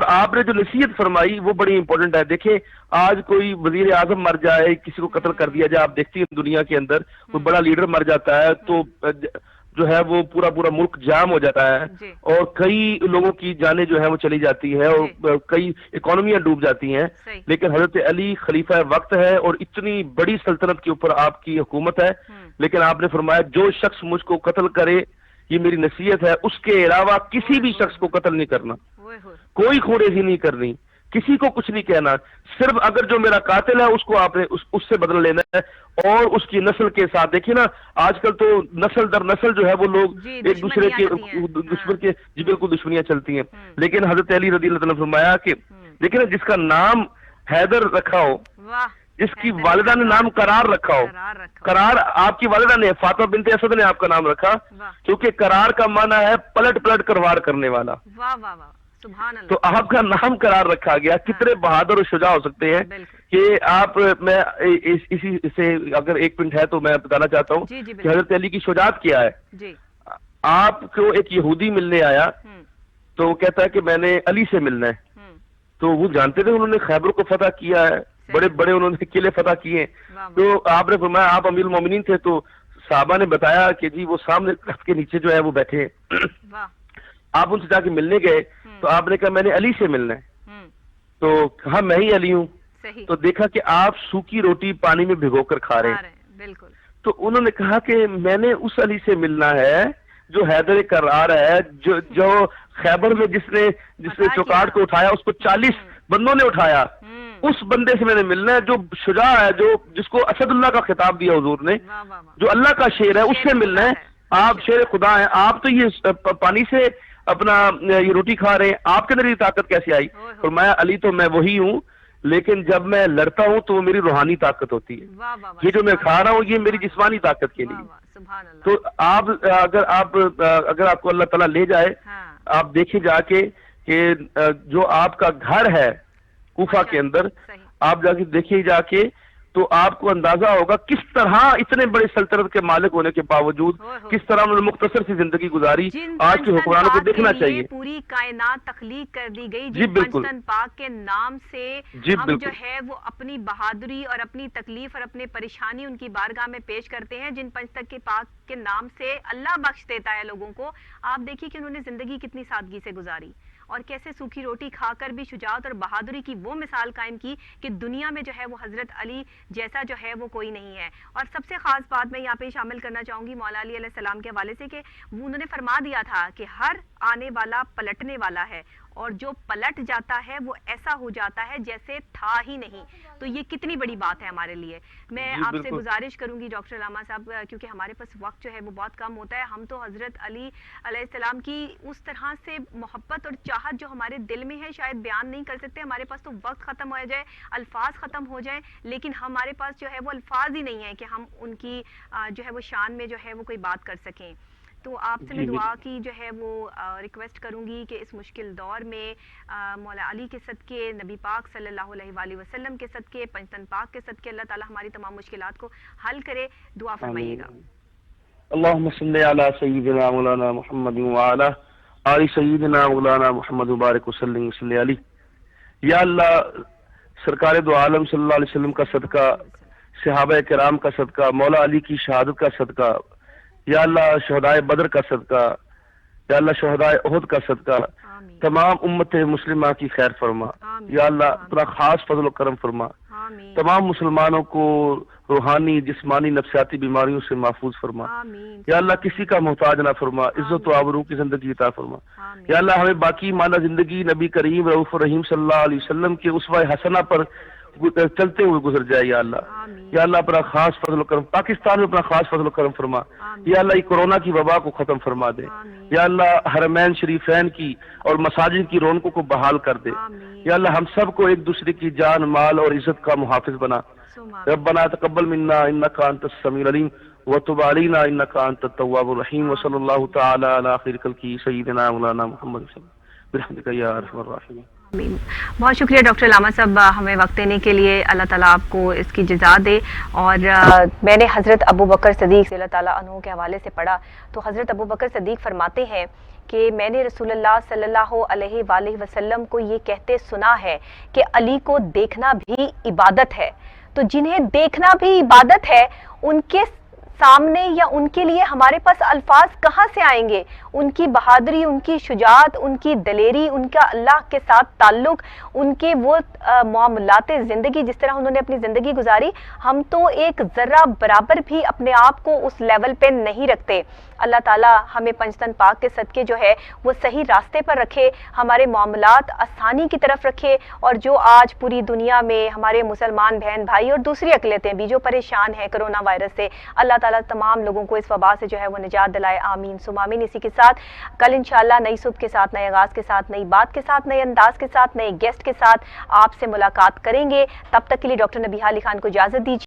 اور آپ نے جو نصیحت فرمائی وہ بڑی امپورٹنٹ ہے. دیکھیں آج کوئی وزیر اعظم مر جائے, کسی کو قتل کر دیا جائے, آپ دیکھتی ہیں دنیا کے اندر کوئی بڑا لیڈر مر جاتا ہے تو جو ہے وہ پورا ملک جام ہو جاتا ہے اور کئی لوگوں کی جانیں جو ہے وہ چلی جاتی ہے اور کئی اکانومیاں ڈوب جاتی ہیں. لیکن حضرت علی خلیفہ وقت ہے اور اتنی بڑی سلطنت کے اوپر آپ کی حکومت ہے, لیکن آپ نے فرمایا جو شخص مجھ کو قتل کرے, یہ میری نصیحت ہے, اس کے علاوہ کسی بھی شخص کو قتل نہیں کرنا, کوئی خونریزی نہیں کرنی, کسی کو کچھ نہیں کہنا, صرف اگر جو میرا قاتل ہے اس کو آپ نے اس سے بدل لینا ہے اور اس کی نسل کے ساتھ. دیکھیے نا آج کل تو نسل در نسل جو ہے وہ لوگ ایک دوسرے کے دشمن کے جی بالکل دشمنیاں چلتی ہیں. لیکن حضرت علی رضی اللہ عنہ نے فرمایا کہ دیکھیں نا جس کا نام حیدر رکھا ہو, جس کی والدہ نے نام قرار رکھا ہو, قرار آپ کی والدہ نے فاطمہ بنت اسد نے آپ کا نام رکھا کیونکہ قرار کا معنی ہے پلٹ پلٹ کر وار کرنے والا. تو آپ کا نام قرار رکھا گیا. کتنے بہادر اور شجاع ہو سکتے ہیں کہ آپ, میں اسی سے اگر ایک منٹ ہے تو میں بتانا چاہتا ہوں کہ حضرت علی کی شجاعت کیا ہے. آپ کو ایک یہودی ملنے آیا تو وہ کہتا ہے کہ میں نے علی سے ملنا ہے, تو وہ جانتے تھے انہوں نے خیبر کو فتح کیا ہے, بڑے بڑے انہوں نے قلعے فتح کیے, تو آپ نے فرمایا آپ امیر المومنین تھے, تو صحابہ نے بتایا کہ جی وہ سامنے درخت کے نیچے جو ہے وہ بیٹھے ہیں. آپ ان سے جا کے ملنے گئے تو آپ نے کہا میں نے علی سے ملنا ہے, تو کہا میں ہی علی ہوں. تو دیکھا کہ آپ سوکھی روٹی پانی میں بھگو کر کھا رہے ہیں, تو انہوں نے کہا کہ میں نے اس علی سے ملنا ہے جو حیدر کرار ہے, جو خیبر میں جس نے چوکاٹ کو اٹھایا اس کو 40 بندوں نے اٹھایا, اس بندے سے میں نے ملنا ہے جو شجاع ہے, جو جس کو اسد اللہ کا خطاب دیا حضور نے, جو اللہ کا شیر ہے, اس سے ملنا ہے. آپ شیر خدا ہیں, آپ تو یہ پانی سے اپنا یہ روٹی کھا رہے ہیں, آپ کے اندر یہ طاقت کیسے آئی؟ فرمایا علی تو میں وہی ہوں, لیکن جب میں لڑتا ہوں تو وہ میری روحانی طاقت ہوتی ہے, یہ جو میں کھا رہا ہوں یہ میری جسمانی طاقت کے لیے. تو آپ اگر آپ کو اللہ تعالیٰ لے جائے, آپ دیکھیں جا کے کہ جو آپ کا گھر ہے کوفہ کے اندر, آپ جا کے دیکھیے جا کے تو آپ کو اندازہ ہوگا کس طرح اتنے بڑے سلطنت کے مالک ہونے کے باوجود کس طرح انہوں نے مختصر سی زندگی گزاری. آج کے حکمرانوں کو دیکھنا چاہیے. پوری کائنات تخلیق کر دی گئی جی بالکل, پنجتن پاک کے نام سے ہم جو ہے وہ اپنی بہادری اور اپنی تکلیف اور اپنی پریشانی ان کی بارگاہ میں پیش کرتے ہیں, جن پنجتن کے پاک کے نام سے اللہ بخش دیتا ہے لوگوں کو. آپ دیکھیے کہ انہوں نے زندگی کتنی سادگی سے گزاری اور کیسے سوکھی روٹی کھا کر بھی شجاعت اور بہادری کی وہ مثال قائم کی کہ دنیا میں جو ہے وہ حضرت علی جیسا جو ہے وہ کوئی نہیں ہے. اور سب سے خاص بات میں یہاں پہ شامل کرنا چاہوں گی مولا علی علیہ السلام کے حوالے سے کہ انہوں نے فرما دیا تھا کہ ہر آنے والا پلٹنے والا ہے, اور جو پلٹ جاتا ہے وہ ایسا ہو جاتا ہے جیسے تھا ہی نہیں. تو یہ کتنی بڑی بات ہے ہمارے لیے. میں آپ سے گزارش کروں گی ڈاکٹر علامہ صاحب, کیونکہ ہمارے پاس وقت جو ہے وہ بہت کم ہوتا ہے, ہم تو حضرت علی علیہ السلام کی اس طرح سے محبت اور چاہت جو ہمارے دل میں ہے شاید بیان نہیں کر سکتے. ہمارے پاس تو وقت ختم ہو جائے, الفاظ ختم ہو جائیں, لیکن ہمارے پاس جو ہے وہ الفاظ ہی نہیں ہے کہ ہم ان کی جو ہے وہ شان میں جو ہے وہ کوئی بات کر سکیں. تو آپ سے میں دعا کی جو ہے وہ ریکویسٹ کروں گی کہ اس مشکل دور میں مولا علی کے صدقے, نبی پاک صلی اللہ علیہ وآلہ وسلم کے صدقے, پنجتن پاک کے صدقے اللہ تعالی ہماری تمام مشکلات کو حل کرے. دعا فرمائیے گا. اللہم صلی علی سیدنا مولانا محمد وعلی آل سیدنا مولانا محمد مبارک وسلم صلی علی. یا اللہ سرکار دو عالم صلی اللہ علیہ وسلم کا صدقہ, صحابہ کرام کا صدقہ, مولا علی کی شہادت کا صدقہ, یا اللہ شہدائے بدر کا صدقہ, یا اللہ شہدائے احد کا صدقہ, تمام امت مسلمہ کی خیر فرما. یا اللہ اپنا خاص فضل و کرم فرما. تمام مسلمانوں کو روحانی, جسمانی, نفسیاتی بیماریوں سے محفوظ فرما. یا اللہ کسی کا محتاج نہ فرما, عزت و آبرو کی زندگی عطا فرما. یا اللہ ہمیں باقی مانا زندگی نبی کریم رؤوف الرحیم صلی اللہ علیہ وسلم کے اسوہ حسنہ پر چلتے ہوئے گزر جائے. یا اللہ, یا اللہ اپنا خاص فضل و کرم, پاکستان میں اپنا خاص فضل و کرم فرما. یا اللہ یہ کورونا کی وبا کو ختم فرما دے. یا اللہ حرمین شریفین کی اور مساجد کی رونقوں کو بحال کر دے. یا اللہ ہم سب کو ایک دوسرے کی جان, مال اور عزت کا محافظ بنا. ربنا تقبل منا انک انت السمیع العلیم وتب علینا انک انت التواب الرحیم. وصلی اللہ تعالی علی خیر خلقہ سیدنا مولانا محمد برحمتک یا ارحم الراحمین. بہت شکریہ ڈاکٹر علامہ صاحب ہمیں وقت دینے کے لیے. اللہ تعالیٰ آپ کو اس کی جزا دے. اور میں نے حضرت ابو بکر صدیق رضی اللہ تعالیٰ عنہ کے حوالے سے پڑھا تو حضرت ابو بکر صدیق فرماتے ہیں کہ میں نے رسول اللہ صلی اللہ علیہ وآلہ وسلم کو یہ کہتے سنا ہے کہ علی کو دیکھنا بھی عبادت ہے. تو جنہیں دیکھنا بھی عبادت ہے ان کے سامنے یا ان کے لیے ہمارے پاس الفاظ کہاں سے آئیں گے؟ ان کی بہادری، ان کی شجاعت، ان کی دلیری، ان کا اللہ کے ساتھ تعلق، ان کے وہ معاملات زندگی جس طرح انہوں نے اپنی زندگی گزاری، ہم تو ایک ذرہ برابر بھی اپنے آپ کو اس لیول پہ نہیں رکھتے. اللہ تعالیٰ ہمیں پنجتن پاک کے صدقے جو ہے وہ صحیح راستے پر رکھے، ہمارے معاملات آسانی کی طرف رکھے، اور جو آج پوری دنیا میں ہمارے مسلمان بہن بھائی اور دوسری اقلیتیں بھی جو پریشان ہیں کرونا وائرس سے، اللہ تعالیٰ تمام لوگوں کو اس وبا سے جو ہے وہ نجات دلائے. آمین ثم آمین. اسی کے ساتھ کل انشاءاللہ نئی صبح کے ساتھ، نئے آغاز کے ساتھ، نئی بات کے ساتھ، نئے انداز کے ساتھ، نئے گیسٹ کے ساتھ آپ سے ملاقات کریں گے. تب تک کے لیے ڈاکٹر نبیہہ علی خان کو اجازت دیجیے.